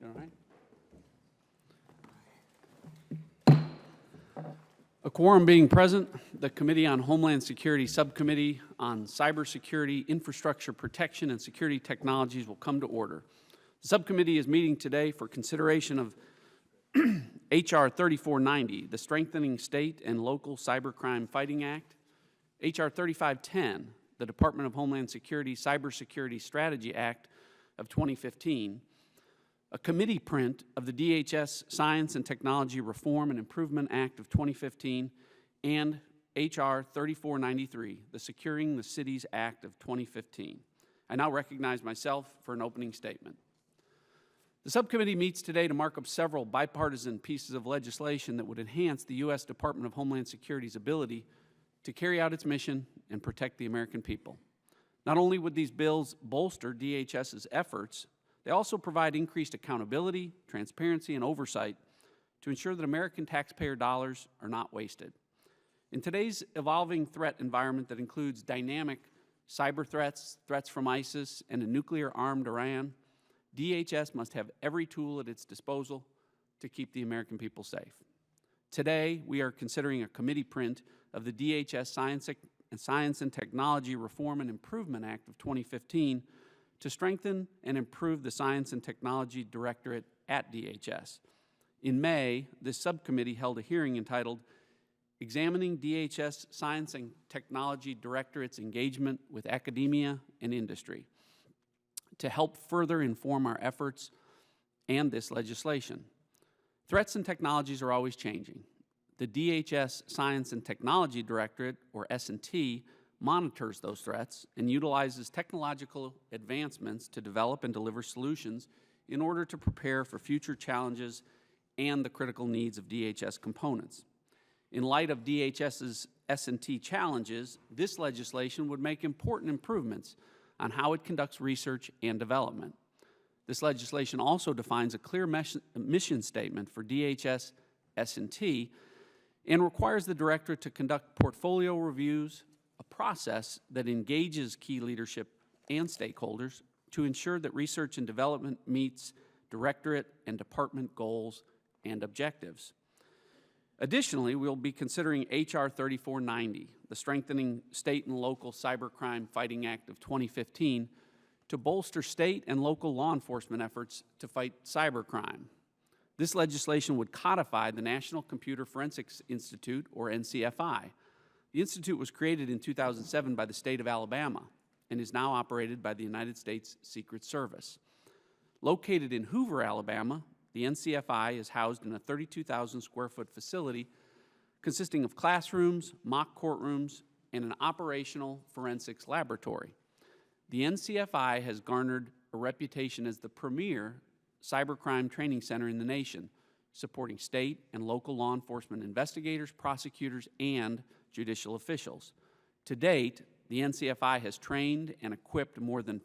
All right. A quorum being present, the Committee on Homeland Security Subcommittee on Cybersecurity, Infrastructure Protection, and Security Technologies will come to order. The subcommittee is meeting today for consideration of H.R. 3490, the Strengthening State and Local Cybercrime Fighting Act, H.R. 3510, the Department of Homeland Security Cybersecurity Strategy Act of 2015, a committee print of the DHS Science and Technology Reform and Improvement Act of 2015, and H.R. 3493, the Securing the Cities Act of 2015. I now recognize myself for an opening statement. The subcommittee meets today to mark up several bipartisan pieces of legislation that would enhance the U.S. Department of Homeland Security's ability to carry out its mission and protect the American people. Not only would these bills bolster DHS's efforts, they also provide increased accountability, transparency, and oversight to ensure that American taxpayer dollars are not wasted. In today's evolving threat environment that includes dynamic cyber threats, threats from ISIS, and a nuclear-armed Iran, DHS must have every tool at its disposal to keep the American people safe. Today, we are considering a committee print of the DHS Science and Technology Reform and Improvement Act of 2015 to strengthen and improve the Science and Technology Directorate at DHS. In May, this subcommittee held a hearing entitled Examining DHS Science and Technology Directorate's Engagement with Academia and Industry, to help further inform our efforts and this legislation. Threats and technologies are always changing. The DHS Science and Technology Directorate, or S&T, monitors those threats and utilizes technological advancements to develop and deliver solutions in order to prepare for future challenges and the critical needs of DHS components. In light of DHS's S&T challenges, this legislation would make important improvements on how it conducts research and development. This legislation also defines a clear mission statement for DHS S&T and requires the Directorate to conduct portfolio reviews, a process that engages key leadership and stakeholders to ensure that research and development meets Directorate and Department goals and objectives. Additionally, we'll be considering H.R. 3490, the Strengthening State and Local Cybercrime Fighting Act of 2015, to bolster state and local law enforcement efforts to fight cybercrime. This legislation would codify the National Computer Forensics Institute, or NCFI. The institute was created in 2007 by the state of Alabama and is now operated by the United States Secret Service. Located in Hoover, Alabama, the NCFI is housed in a 32,000 square foot facility consisting of classrooms, mock courtrooms, and an operational forensics laboratory. The NCFI has garnered a reputation as the premier cybercrime training center in the nation, supporting state and local law enforcement investigators, prosecutors, and judicial officials. To date, the NCFI has trained and equipped more than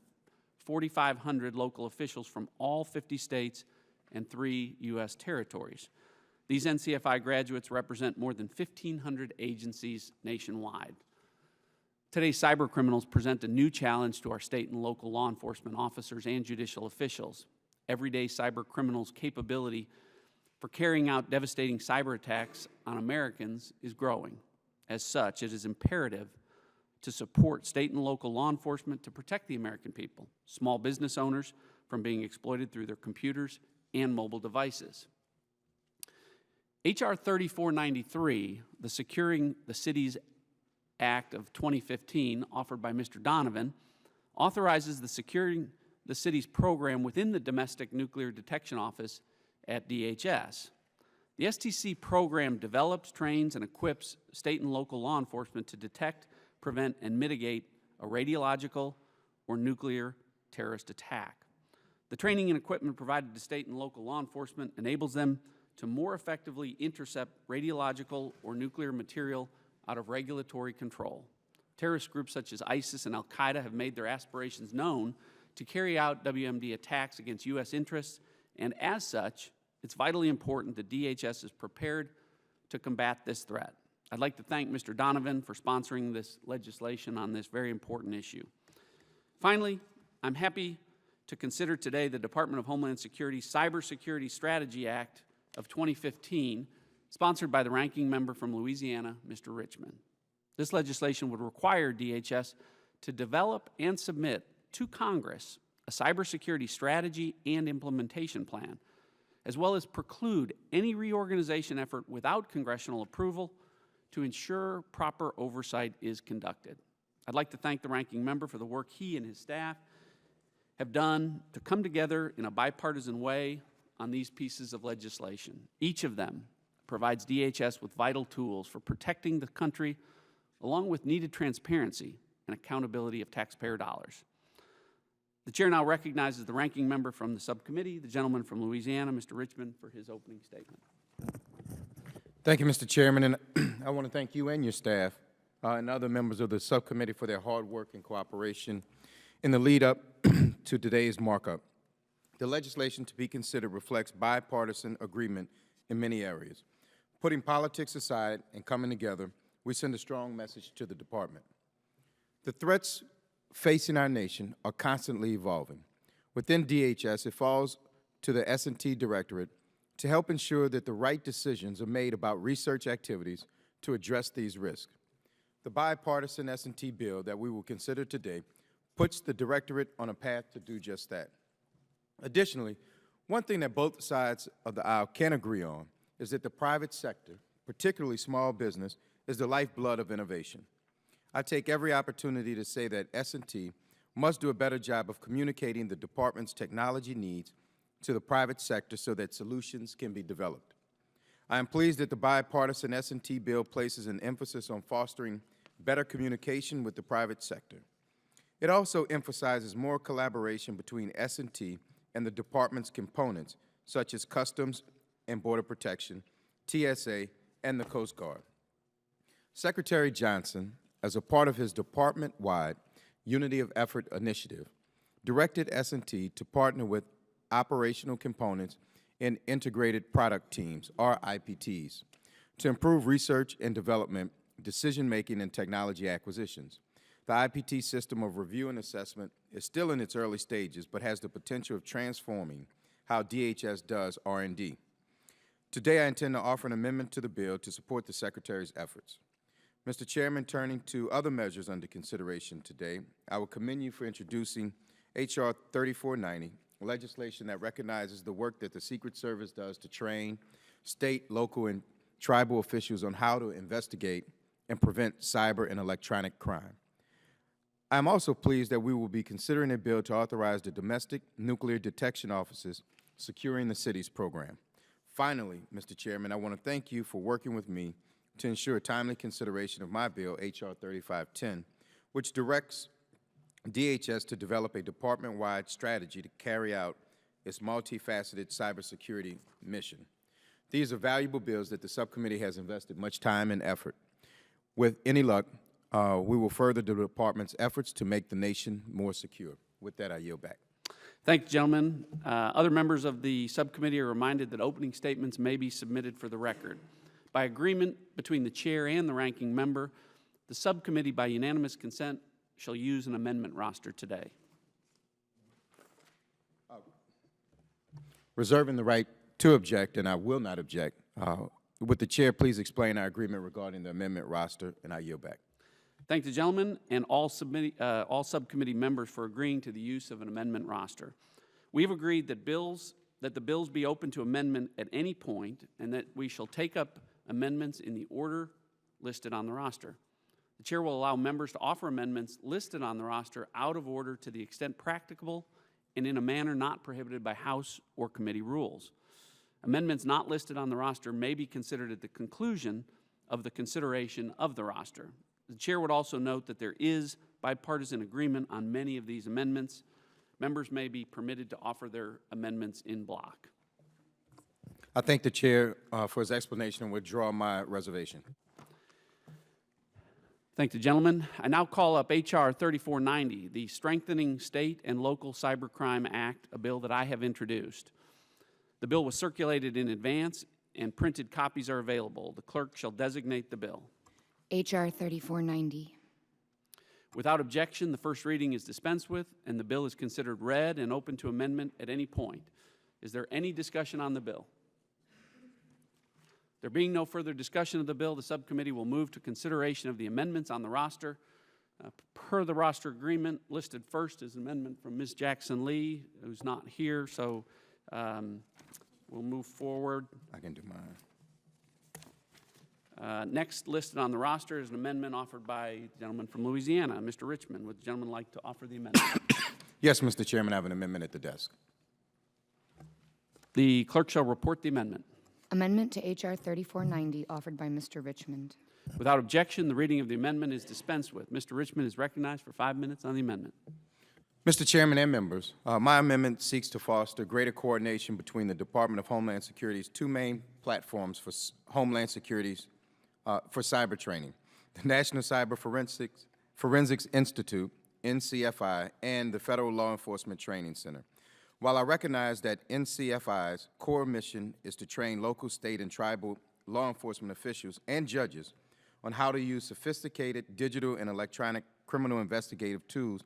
4,500 local officials from all 50 states and 3 U.S. territories. These NCFI graduates represent more than 1,500 agencies nationwide. Today's cybercriminals present a new challenge to our state and local law enforcement officers and judicial officials. Everyday cybercriminals' capability for carrying out devastating cyber attacks on Americans is growing. As such, it is imperative to support state and local law enforcement to protect the American people, small business owners from being exploited through their computers and mobile devices. H.R. 3493, the Securing the Cities Act of 2015, offered by Mr. Donovan, authorizes the Securing the Cities program within the Domestic Nuclear Detection Office at DHS. The STC program develops, trains, and equips state and local law enforcement to detect, prevent, and mitigate a radiological or nuclear terrorist attack. The training and equipment provided to state and local law enforcement enables them to more effectively intercept radiological or nuclear material out of regulatory control. Terrorist groups such as ISIS and Al-Qaeda have made their aspirations known to carry out WMD attacks against U.S. interests, and as such, it's vitally important that DHS is prepared to combat this threat. I'd like to thank Mr. Donovan for sponsoring this legislation on this very important issue. Finally, I'm happy to consider today the Department of Homeland Security Cybersecurity Strategy Act of 2015, sponsored by the ranking member from Louisiana, Mr. Richmond. This legislation would require DHS to develop and submit to Congress a cybersecurity strategy and implementation plan, as well as preclude any reorganization effort without congressional approval to ensure proper oversight is conducted. I'd like to thank the ranking member for the work he and his staff have done to come together in a bipartisan way on these pieces of legislation. Each of them provides DHS with vital tools for protecting the country, along with needed transparency and accountability of taxpayer dollars. The chair now recognizes the ranking member from the subcommittee, the gentleman from Louisiana, Mr. Richmond, for his opening statement. Thank you, Mr. Chairman, and I want to thank you and your staff and other members of the subcommittee for their hard work and cooperation in the lead up to today's markup. The legislation to be considered reflects bipartisan agreement in many areas. Putting politics aside and coming together, we send a strong message to the department. The threats facing our nation are constantly evolving. Within DHS, it falls to the S&T Directorate to help ensure that the right decisions are made about research activities to address these risks. The bipartisan S&T bill that we will consider today puts the Directorate on a path to do just that. Additionally, one thing that both sides of the aisle can agree on is that the private sector, particularly small business, is the lifeblood of innovation. I take every opportunity to say that S&T must do a better job of communicating the department's technology needs to the private sector so that solutions can be developed. I am pleased that the bipartisan S&T bill places an emphasis on fostering better communication with the private sector. It also emphasizes more collaboration between S&T and the department's components, such as Customs and Border Protection, TSA, and the Coast Guard. Secretary Johnson, as a part of his department-wide Unity of Effort initiative, directed S&T to partner with operational components in integrated product teams, or IPTs, to improve research and development, decision-making, and technology acquisitions. The IPT system of review and assessment is still in its early stages, but has the potential of transforming how DHS does R&D. Today, I intend to offer an amendment to the bill to support the Secretary's efforts. Mr. Chairman, turning to other measures under consideration today, I will commend you for introducing H.R. 3490, legislation that recognizes the work that the Secret Service does to train state, local, and tribal officials on how to investigate and prevent cyber and electronic crime. I am also pleased that we will be considering a bill to authorize the Domestic Nuclear Detection Office's Securing the Cities program. Finally, Mr. Chairman, I want to thank you for working with me to ensure timely consideration of my bill, H.R. 3510, which directs DHS to develop a department-wide strategy to carry out its multifaceted cybersecurity mission. These are valuable bills that the subcommittee has invested much time and effort. With any luck, we will further the department's efforts to make the nation more secure. With that, I yield back. Thank you, gentlemen. Other members of the subcommittee are reminded that opening statements may be submitted for the record. By agreement between the chair and the ranking member, the subcommittee, by unanimous consent, shall use an amendment roster today. Reserving the right to object, and I will not object. Would the chair please explain our agreement regarding the amendment roster, and I yield back. Thank the gentleman and all subcommittee members for agreeing to the use of an amendment roster. We have agreed that the bills be open to amendment at any point, and that we shall take up amendments in the order listed on the roster. The chair will allow members to offer amendments listed on the roster out of order to the extent practicable and in a manner not prohibited by House or committee rules. Amendments not listed on the roster may be considered at the conclusion of the consideration of the roster. The chair would also note that there is bipartisan agreement on many of these amendments. Members may be permitted to offer their amendments in block. I thank the chair for his explanation and withdraw my reservation. Thank the gentleman. I now call up H.R. 3490, the Strengthening State and Local Cybercrime Act, a bill that I have introduced. The bill was circulated in advance and printed copies are available. The clerk shall designate the bill. H.R. 3490. Without objection, the first reading is dispensed with, and the bill is considered read and open to amendment at any point. Is there any discussion on the bill? There being no further discussion of the bill, the subcommittee will move to consideration of the amendments on the roster. Per the roster agreement, listed first is an amendment from Ms. Jackson Lee, who's not here, so we'll move forward. I can do mine. Next listed on the roster is an amendment offered by the gentleman from Louisiana, Mr. Richmond. Would the gentleman like to offer the amendment? Yes, Mr. Chairman, I have an amendment at the desk. The clerk shall report the amendment. Amendment to H.R. 3490, offered by Mr. Richmond. Without objection, the reading of the amendment is dispensed with. Mr. Richmond is recognized for 5 minutes on the amendment. Mr. Chairman and members, my amendment seeks to foster greater coordination between the Department of Homeland Security's two main platforms for Homeland Security's for cyber training, the National Cyber Forensics Institute, NCFI, and the Federal Law Enforcement Training Center. While I recognize that NCFI's core mission is to train local, state, and tribal law enforcement officials and judges on how to use sophisticated digital and electronic criminal investigative tools,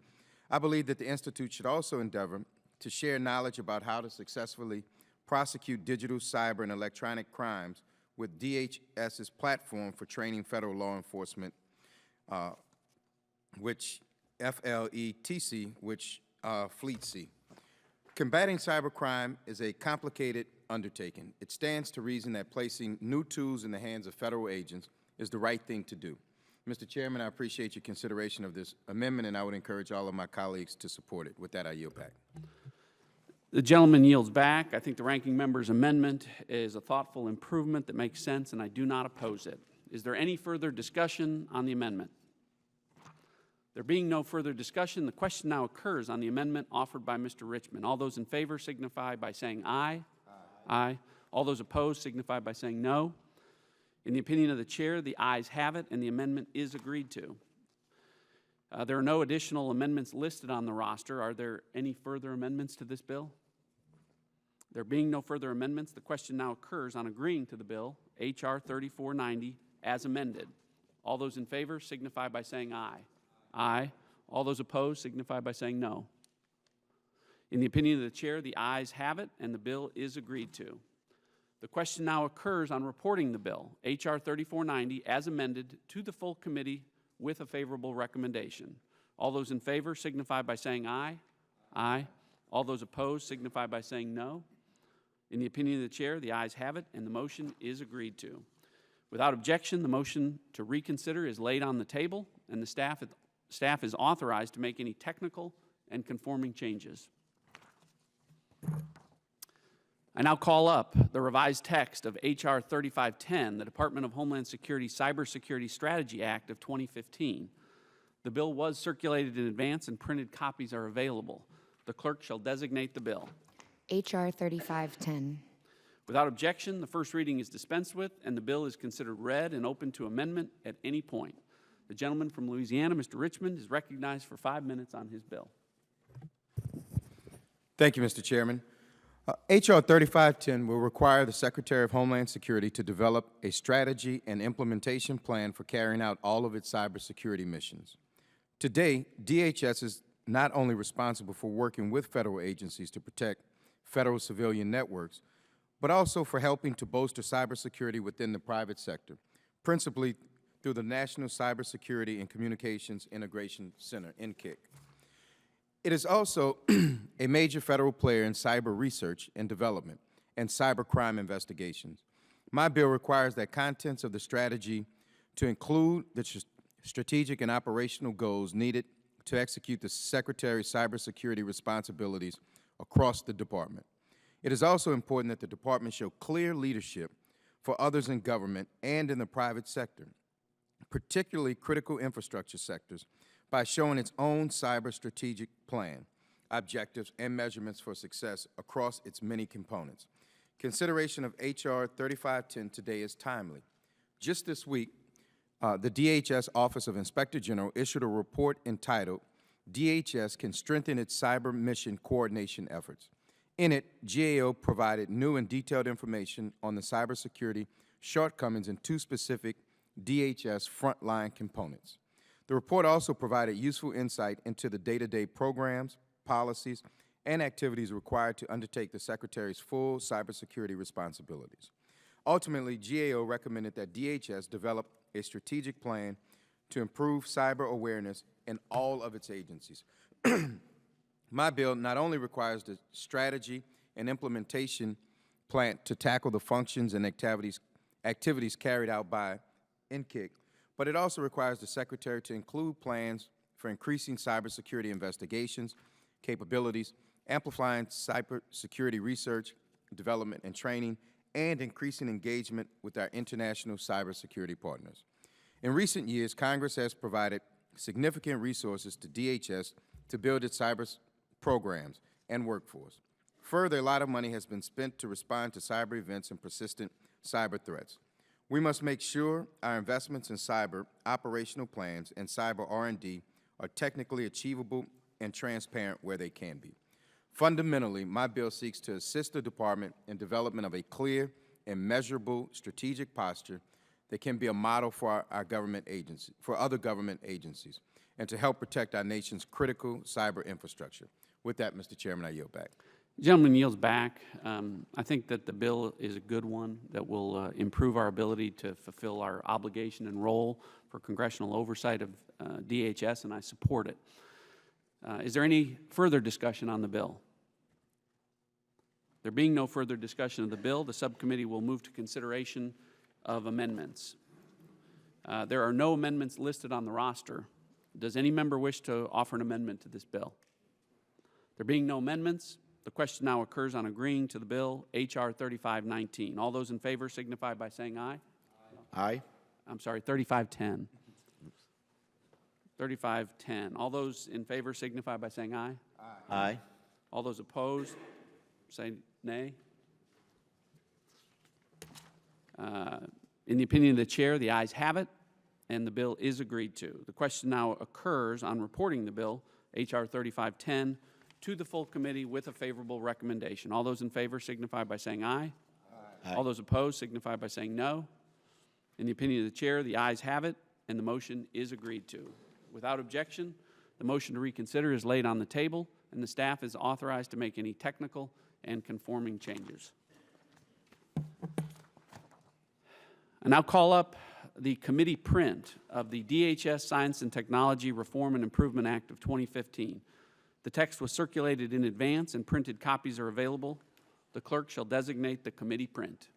I believe that the Institute should also endeavor to share knowledge about how to successfully prosecute digital, cyber, and electronic crimes with DHS's platform for training federal law enforcement, which FLETC, which FLETC. Combating cybercrime is a complicated undertaking. It stands to reason that placing new tools in the hands of federal agents is the right thing to do. Mr. Chairman, I appreciate your consideration of this amendment, and I would encourage all of my colleagues to support it. With that, I yield back. The gentleman yields back. I think the ranking member's amendment is a thoughtful improvement that makes sense, and I do not oppose it. Is there any further discussion on the amendment? There being no further discussion, the question now occurs on the amendment offered by Mr. Richmond. All those in favor signify by saying aye. Aye. All those opposed signify by saying no. In the opinion of the chair, the ayes have it, and the amendment is agreed to. There are no additional amendments listed on the roster. Are there any further amendments to this bill? There being no further amendments, the question now occurs on agreeing to the bill, H.R. 3490, as amended. All those in favor signify by saying aye. Aye. All those opposed signify by saying no. In the opinion of the chair, the ayes have it, and the bill is agreed to. The question now occurs on reporting the bill, H.R. 3490, as amended, to the full committee with a favorable recommendation. All those in favor signify by saying aye. Aye. All those opposed signify by saying no. In the opinion of the chair, the ayes have it, and the motion is agreed to. Without objection, the motion to reconsider is laid on the table, and the staff is authorized to make any technical and conforming changes. I now call up the revised text of H.R. 3510, the Department of Homeland Security Cybersecurity Strategy Act of 2015. The bill was circulated in advance, and printed copies are available. The clerk shall designate the bill. H.R. 3510. Without objection, the first reading is dispensed with, and the bill is considered read and open to amendment at any point. The gentleman from Louisiana, Mr. Richmond, is recognized for 5 minutes on his bill. Thank you, Mr. Chairman. H.R. 3510 will require the Secretary of Homeland Security to develop a strategy and implementation plan for carrying out all of its cybersecurity missions. Today, DHS is not only responsible for working with federal agencies to protect federal civilian networks, but also for helping to bolster cybersecurity within the private sector, principally through the National Cybersecurity and Communications Integration Center, NCIC. It is also a major federal player in cyber research and development and cybercrime investigations. My bill requires that contents of the strategy to include the strategic and operational goals needed to execute the Secretary's cybersecurity responsibilities across the department. It is also important that the department show clear leadership for others in government and in the private sector, particularly critical infrastructure sectors, by showing its own cyber strategic plan, objectives, and measurements for success across its many components. Consideration of H.R. 3510 today is timely. Just this week, the DHS Office of Inspector General issued a report entitled, DHS Can Strengthen Its Cyber Mission Coordination Efforts. In it, GAO provided new and detailed information on the cybersecurity shortcomings in two specific DHS frontline components. The report also provided useful insight into the day-to-day programs, policies, and activities required to undertake the Secretary's full cybersecurity responsibilities. Ultimately, GAO recommended that DHS develop a strategic plan to improve cyber awareness in all of its agencies. My bill not only requires the strategy and implementation plan to tackle the functions and activities carried out by NCIC, but it also requires the Secretary to include plans for increasing cybersecurity investigations, capabilities, amplifying cybersecurity research, development, and training, and increasing engagement with our international cybersecurity partners. In recent years, Congress has provided significant resources to DHS to build its cyber programs and workforce. Further, a lot of money has been spent to respond to cyber events and persistent cyber threats. We must make sure our investments in cyber operational plans and cyber R&D are technically achievable and transparent where they can be. Fundamentally, my bill seeks to assist the Department in development of a clear and measurable strategic posture that can be a model for our government agency, for other government agencies, and to help protect our nation's critical cyber infrastructure. With that, Mr. Chairman, I yield back. The gentleman yields back. I think that the bill is a good one that will improve our ability to fulfill our obligation and role for congressional oversight of DHS, and I support it. Is there any further discussion on the bill? There being no further discussion of the bill, the subcommittee will move to consideration of amendments. There are no amendments listed on the roster. Does any member wish to offer an amendment to this bill? There being no amendments, the question now occurs on agreeing to the bill, H.R. 3519. All those in favor signify by saying aye. Aye. I'm sorry, 3510. 3510. All those in favor signify by saying aye. Aye. All those opposed say nay. In the opinion of the chair, the ayes have it, and the bill is agreed to. The question now occurs on reporting the bill, H.R. 3510, to the full committee with a favorable recommendation. All those in favor signify by saying aye. Aye. All those opposed signify by saying no. In the opinion of the chair, the ayes have it, and the motion is agreed to. Without objection, the motion to reconsider is laid on the table, and the staff is authorized to make any technical and conforming changes. I now call up the committee print of the DHS Science and Technology Reform and Improvement Act of 2015. The text was circulated in advance and printed copies are available. The clerk shall designate the committee print.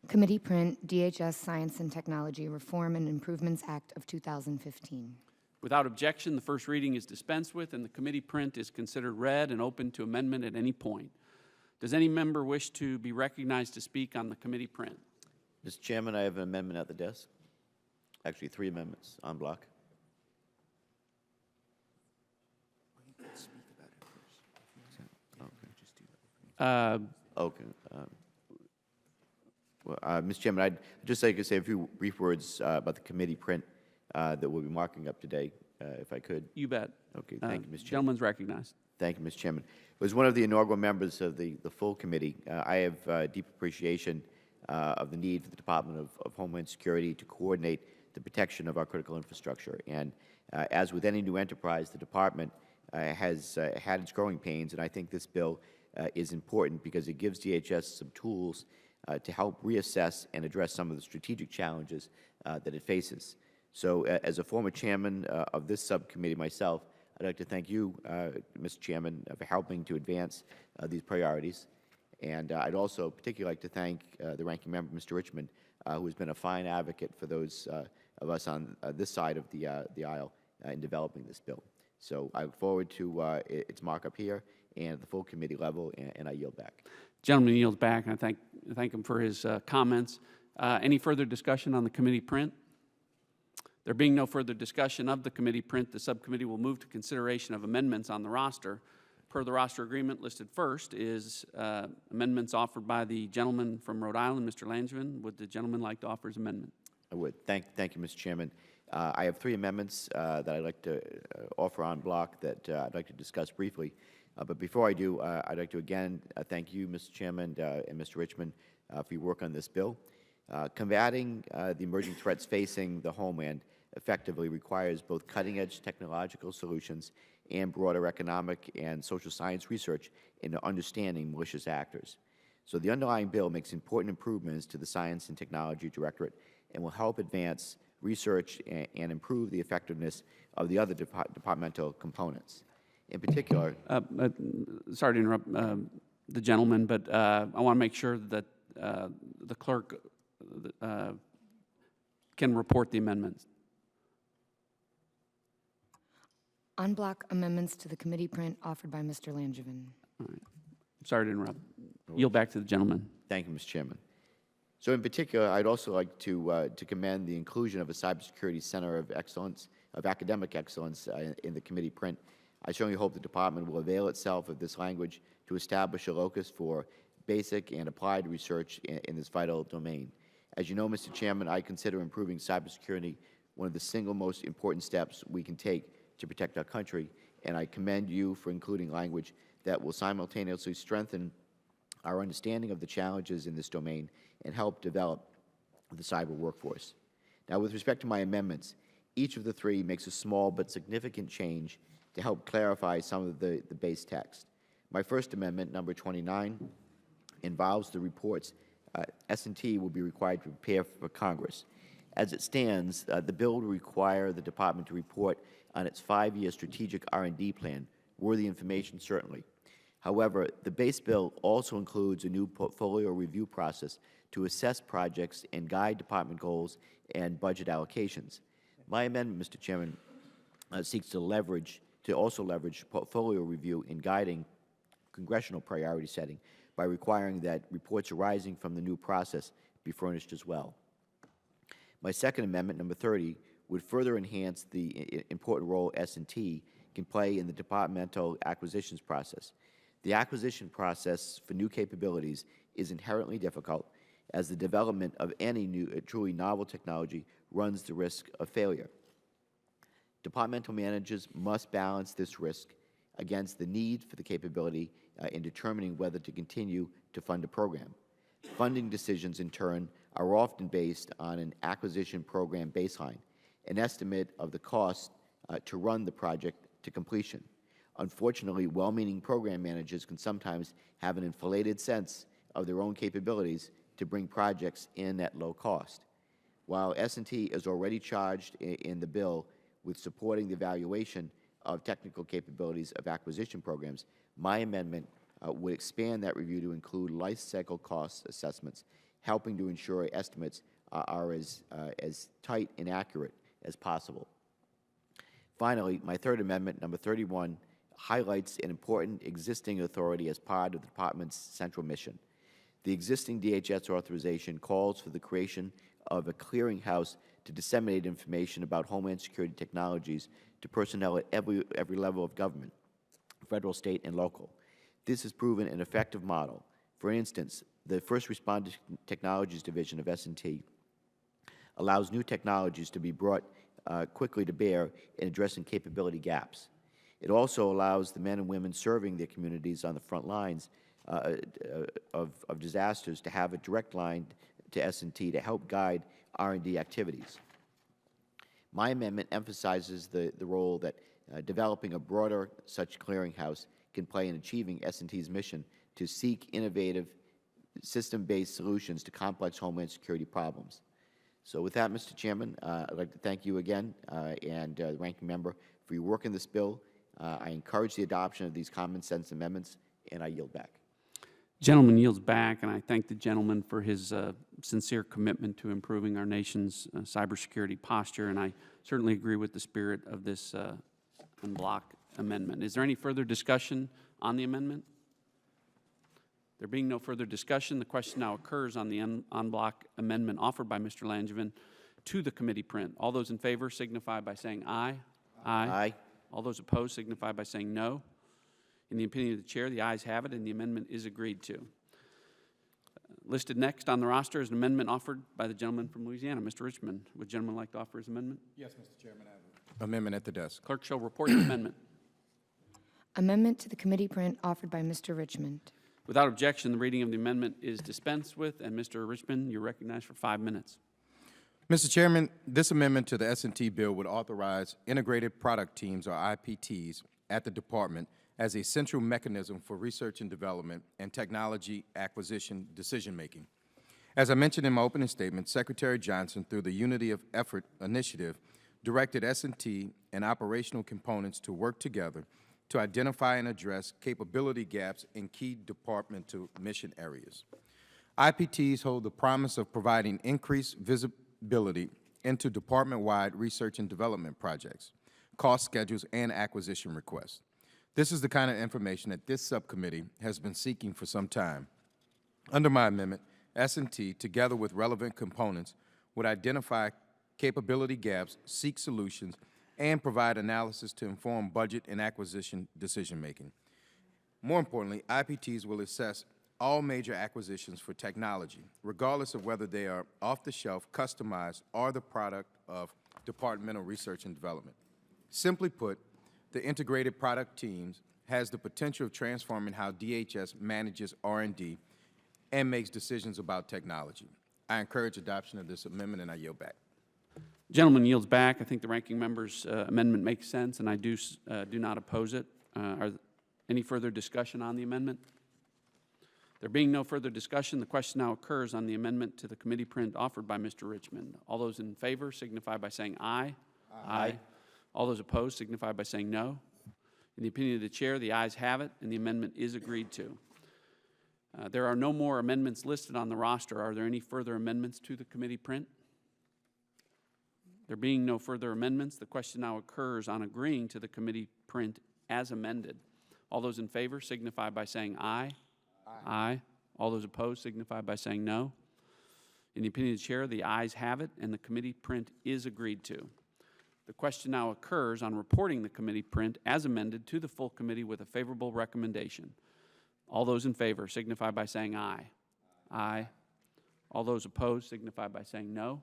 Committee print, DHS Science and Technology Reform and Improvements Act of 2015. Without objection, the first reading is dispensed with and the committee print is considered read and open to amendment at any point. Does any member wish to be recognized to speak on the committee print? Mr. Chairman, I have an amendment at the desk. Actually, 3 amendments en bloc. Okay. Mr. Chairman, I'd just like to say a few brief words about the committee print that we'll be marking up today, if I could. You bet. Okay, thank you, Mr. Chairman. Gentleman's recognized. Thank you, Mr. Chairman. As one of the inaugural members of the full committee, I have deep appreciation of the need for the Department of Homeland Security to coordinate the protection of our critical infrastructure. And as with any new enterprise, the Department has had its growing pains, and I think this bill is important because it gives DHS some tools to help reassess and address some of the strategic challenges that it faces. So as a former chairman of this subcommittee myself, I'd like to thank you, Mr. Chairman, for helping to advance these priorities. And I'd also particularly like to thank the ranking member, Mr. Richmond, who has been a fine advocate for those of us on this side of the aisle in developing this bill. So I look forward to its markup here and at the full committee level, and I yield back. Gentleman yields back, and I thank him for his comments. Any further discussion on the committee print? There being no further discussion of the committee print, the subcommittee will move to consideration of amendments on the roster. Per the roster agreement listed first is amendments offered by the gentleman from Rhode Island, Mr. Langevin. Would the gentleman like to offer his amendment? I would. Thank you, Mr. Chairman. I have 3 amendments that I'd like to offer en bloc that I'd like to discuss briefly. But before I do, I'd like to again thank you, Mr. Chairman, and Mr. Richmond for your work on this bill. Combating the emerging threats facing the Homeland effectively requires both cutting-edge technological solutions and broader economic and social science research into understanding malicious actors. So the underlying bill makes important improvements to the Science and Technology Directorate and will help advance research and improve the effectiveness of the other departmental components. In particular, Sorry to interrupt the gentleman, but I want to make sure that the clerk can report the amendments. On block amendments to the committee print offered by Mr. Langevin. All right. Sorry to interrupt. Yield back to the gentleman. thank you, Mr. Chairman. So in particular, I'd also like to commend the inclusion of a Cybersecurity Center of Excellence, of Academic Excellence in the committee print. I certainly hope the department will avail itself of this language to establish a locus for basic and applied research in this vital domain. As you know, Mr. Chairman, I consider improving cybersecurity one of the single most important steps we can take to protect our country, and I commend you for including language that will simultaneously strengthen our understanding of the challenges in this domain and help develop the cyber workforce. Now, with respect to my amendments, each of the three makes a small but significant change to help clarify some of the base text. My first amendment, number 29, involves the reports S&T will be required to prepare for Congress. As it stands, the bill will require the department to report on its 5-year strategic R&D plan, worthy information certainly. However, the base bill also includes a new portfolio review process to assess projects and guide department goals and budget allocations. My amendment, Mr. Chairman, seeks to also leverage portfolio review in guiding congressional priority setting by requiring that reports arising from the new process be furnished as well. My second amendment, number 30, would further enhance the important role S&T can play in the departmental acquisitions process. The acquisition process for new capabilities is inherently difficult, as the development of any new, truly novel technology runs the risk of failure. Departmental managers must balance this risk against the need for the capability in determining whether to continue to fund a program. Funding decisions, in turn, are often based on an acquisition program baseline, an estimate of the cost to run the project to completion. Unfortunately, well-meaning program managers can sometimes have an inflated sense of their own capabilities to bring projects in at low cost. While S&T is already charged in the bill with supporting the evaluation of technical capabilities of acquisition programs, my amendment would expand that review to include life cycle cost assessments, helping to ensure estimates are as tight and accurate as possible. Finally, my third amendment, number 31, highlights an important existing authority as part of the department's central mission. The existing DHS authorization calls for the creation of a clearinghouse to disseminate information about Homeland Security technologies to personnel at every level of government, federal, state, and local. This has proven an effective model. For instance, the First Responder Technologies Division of S&T allows new technologies to be brought quickly to bear in addressing capability gaps. It also allows the men and women serving their communities on the front lines of disasters to have a direct line to S&T to help guide R&D activities. My amendment emphasizes the role that developing a broader such clearinghouse can play in achieving S&T's mission to seek innovative system-based solutions to complex Homeland Security problems. So with that, Mr. Chairman, I'd like to thank you again and the ranking member for your work in this bill. I encourage the adoption of these common sense amendments, and I yield back. Gentleman yields back, and I thank the gentleman for his sincere commitment to improving our nation's cybersecurity posture, and I certainly agree with the spirit of this en bloc amendment. Is there any further discussion on the amendment? There being no further discussion, the question now occurs on the en bloc amendment offered by Mr. Langevin to the committee print. All those in favor signify by saying aye. Aye. Aye. All those opposed signify by saying no. In the opinion of the chair, the ayes have it, and the amendment is agreed to. Listed next on the roster is an amendment offered by the gentleman from Louisiana, Mr. Richmond. Would the gentleman like to offer his amendment? Yes, Mr. Chairman, I have an amendment at the desk. Clerk shall report the amendment. Amendment to the committee print offered by Mr. Richmond. Without objection, the reading of the amendment is dispensed with, and Mr. Richmond, you're recognized for 5 minutes. Mr. Chairman, this amendment to the S&T bill would authorize integrated product teams, or IPTs, at the department as a central mechanism for research and development and technology acquisition decision-making. As I mentioned in my opening statement, Secretary Johnson, through the Unity of Effort initiative, directed S&T and operational components to work together to identify and address capability gaps in key departmental mission areas. IPTs hold the promise of providing increased visibility into department-wide research and development projects, cost schedules, and acquisition requests. This is the kind of information that this subcommittee has been seeking for some time. Under my amendment, S&T, together with relevant components, would identify capability gaps, seek solutions, and provide analysis to inform budget and acquisition decision-making. More importantly, IPTs will assess all major acquisitions for technology, regardless of whether they are off-the-shelf, customized, or the product of departmental research and development. Simply put, the integrated product teams has the potential of transforming how DHS manages R&D and makes decisions about technology. I encourage adoption of this amendment, and I yield back. Gentleman yields back. I think the ranking member's amendment makes sense, and I do not oppose it. Any further discussion on the amendment? There being no further discussion, the question now occurs on the amendment to the committee print offered by Mr. Richmond. All those in favor signify by saying aye. Aye. All those opposed signify by saying no. In the opinion of the chair, the ayes have it, and the amendment is agreed to. There are no more amendments listed on the roster. Are there any further amendments to the committee print? There being no further amendments, the question now occurs on agreeing to the committee print as amended. All those in favor signify by saying aye. Aye. Aye. All those opposed signify by saying no. In the opinion of the chair, the ayes have it, and the committee print is agreed to. The question now occurs on reporting the committee print as amended to the full committee with a favorable recommendation. All those in favor signify by saying aye. Aye. All those opposed signify by saying no.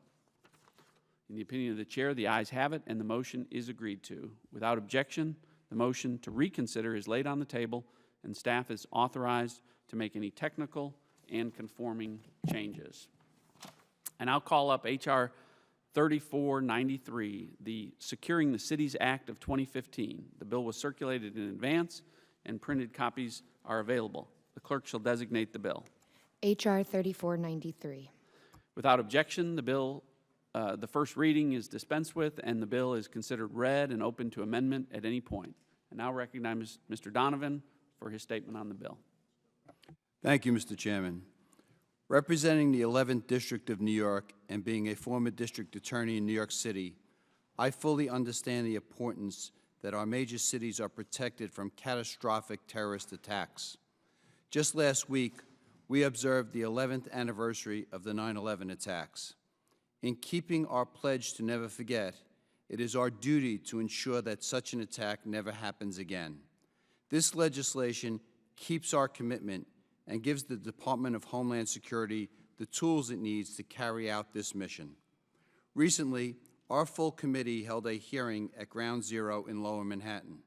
In the opinion of the chair, the ayes have it, and the motion is agreed to. Without objection, the motion to reconsider is laid on the table, and staff is authorized to make any technical and conforming changes. And I'll call up H.R. 3493, the Securing the Cities Act of 2015. The bill was circulated in advance, and printed copies are available. The clerk shall designate the bill. H.R. 3493. Without objection, the bill, the first reading is dispensed with, and the bill is considered read and open to amendment at any point. I now recognize Mr. Donovan for his statement on the bill. Thank you, Mr. Chairman. Representing the 11th District of New York and being a former district attorney in New York City, I fully understand the importance that our major cities are protected from catastrophic terrorist attacks. Just last week, we observed the 11th anniversary of the 9/11 attacks. In keeping our pledge to never forget, it is our duty to ensure that such an attack never happens again. This legislation keeps our commitment and gives the Department of Homeland Security the tools it needs to carry out this mission. Recently, our full committee held a hearing at Ground Zero in Lower Manhattan.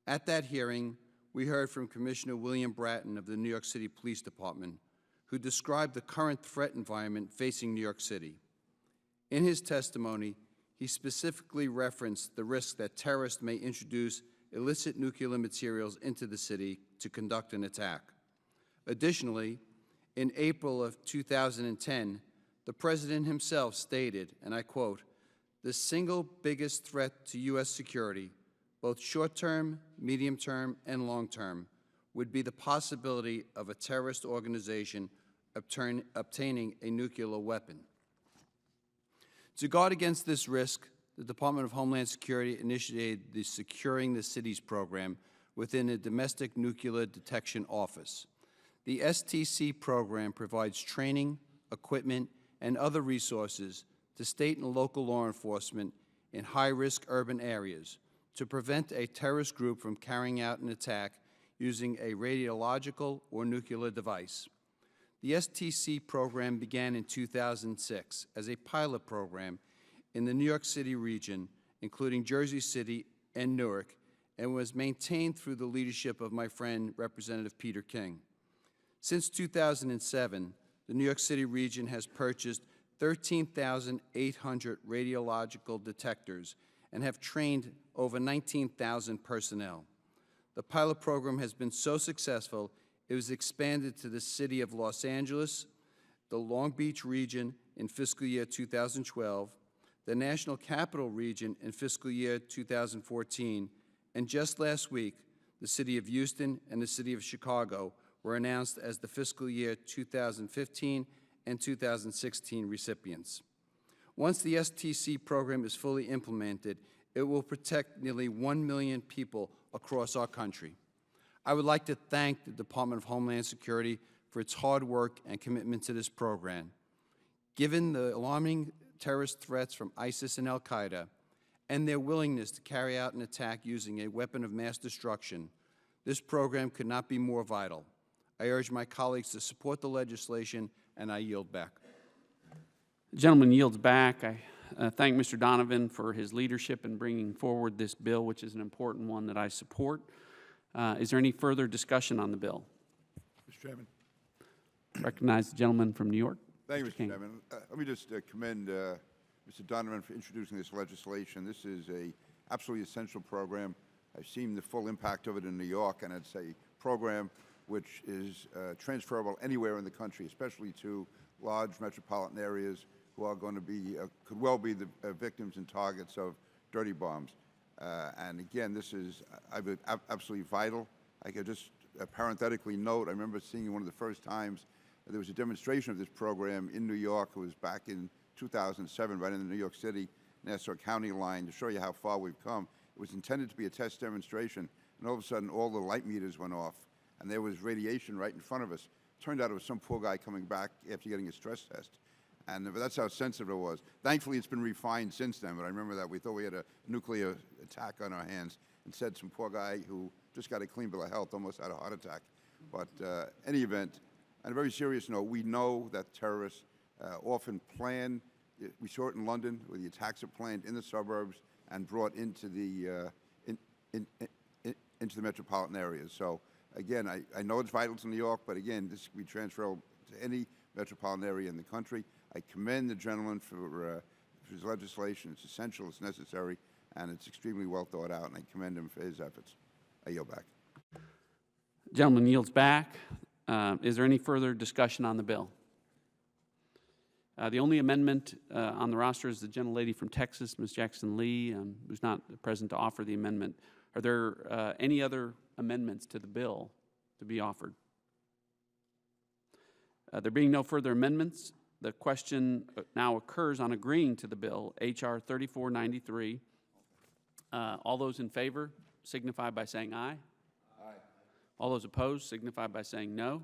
At that hearing, we heard from Commissioner William Bratton of the New York City Police Department, who described the current threat environment facing New York City. In his testimony, he specifically referenced the risk that terrorists may introduce illicit nuclear materials into the city to conduct an attack. Additionally, in April of 2010, the President himself stated, and I quote, "The single biggest threat to U.S. security, both short-term, medium-term, and long-term, would be the possibility of a terrorist organization obtaining a nuclear weapon." To guard against this risk, the Department of Homeland Security initiated the Securing the Cities program within the Domestic Nuclear Detection Office. The STC program provides training, equipment, and other resources to state and local law enforcement in high-risk urban areas to prevent a terrorist group from carrying out an attack using a radiological or nuclear device. The STC program began in 2006 as a pilot program in the New York City region, including Jersey City and Newark, and was maintained through the leadership of my friend, Representative Peter King. Since 2007, the New York City region has purchased 13,800 radiological detectors and have trained over 19,000 personnel. The pilot program has been so successful, it was expanded to the city of Los Angeles, the Long Beach region in fiscal year 2012, the National Capital region in fiscal year 2014, and just last week, the city of Houston and the city of Chicago were announced as the fiscal year 2015 and 2016 recipients. Once the STC program is fully implemented, it will protect nearly 1 million people across our country. I would like to thank the Department of Homeland Security for its hard work and commitment to this program. Given the alarming terrorist threats from ISIS and al-Qaeda and their willingness to carry out an attack using a weapon of mass destruction, this program could not be more vital. I urge my colleagues to support the legislation, and I yield back. The gentleman yields back. I thank Mr. Donovan for his leadership in bringing forward this bill, which is an important one that I support. Is there any further discussion on the bill? Mr. Chairman. Recognize the gentleman from New York. Thank you, Mr. King. Chairman. Let me just commend Mr. Donovan for introducing this legislation. This is a absolutely essential program. I've seen the full impact of it in New York, and it's a program which is transferable anywhere in the country, especially to large metropolitan areas who are going to be, could well be the victims and targets of dirty bombs. And again, this is absolutely vital. I could just parenthetically note, I remember seeing one of the first times there was a demonstration of this program in New York. It was back in 2007, right in the New York City, Nassau County line, to show you how far we've come. It was intended to be a test demonstration, and all of a sudden all the light meters went off, and there was radiation right in front of us. Turned out it was some poor guy coming back after getting a stress test. And that's how sensitive it was. Thankfully, it's been refined since then, but I remember that we thought we had a nuclear attack on our hands, and said some poor guy who just got a clean bill of health almost had a heart attack. But any event, on a very serious note, we know that terrorists often plan. We saw it in London, where the attacks are planned in the suburbs and brought into the into the metropolitan areas. So again, I know it's vital to New York, but again, this can be transferable to any metropolitan area in the country. I commend the gentleman for his legislation. It's essential, it's necessary, and it's extremely well thought out, and I commend him for his efforts. I yield back. Gentleman yields back. Is there any further discussion on the bill? The only amendment on the roster is the gentlelady from Texas, Ms. Jackson Lee, who's not present to offer the amendment. Are there any other amendments to the bill to be offered? There being no further amendments, the question now occurs on agreeing to the bill, H.R. 3493. All those in favor signify by saying aye. Aye. All those opposed signify by saying no.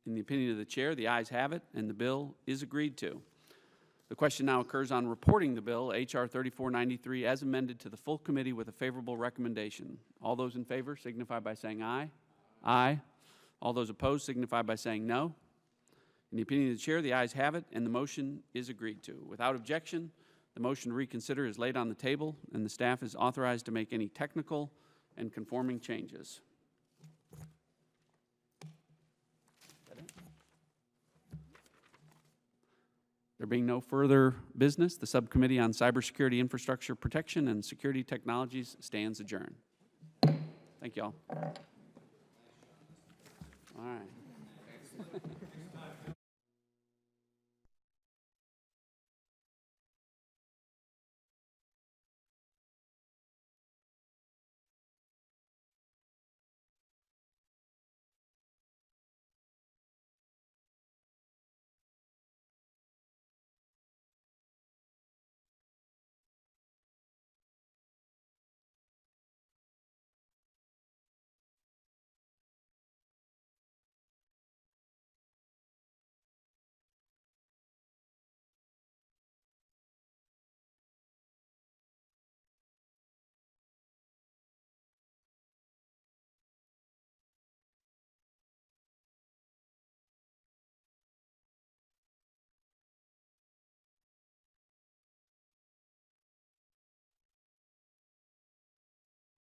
In the opinion of the chair, the ayes have it, and the bill is agreed to. The question now occurs on reporting the bill, H.R. 3493, as amended to the full committee with a favorable recommendation. All those in favor signify by saying aye. Aye. All those opposed signify by saying no. In the opinion of the chair, the ayes have it, and the motion is agreed to. Without objection, the motion to reconsider is laid on the table, and the staff is authorized to make any technical and conforming changes. There being no further business, the Subcommittee on Cybersecurity Infrastructure Protection and Security Technologies stands adjourned. Thank you all. All right.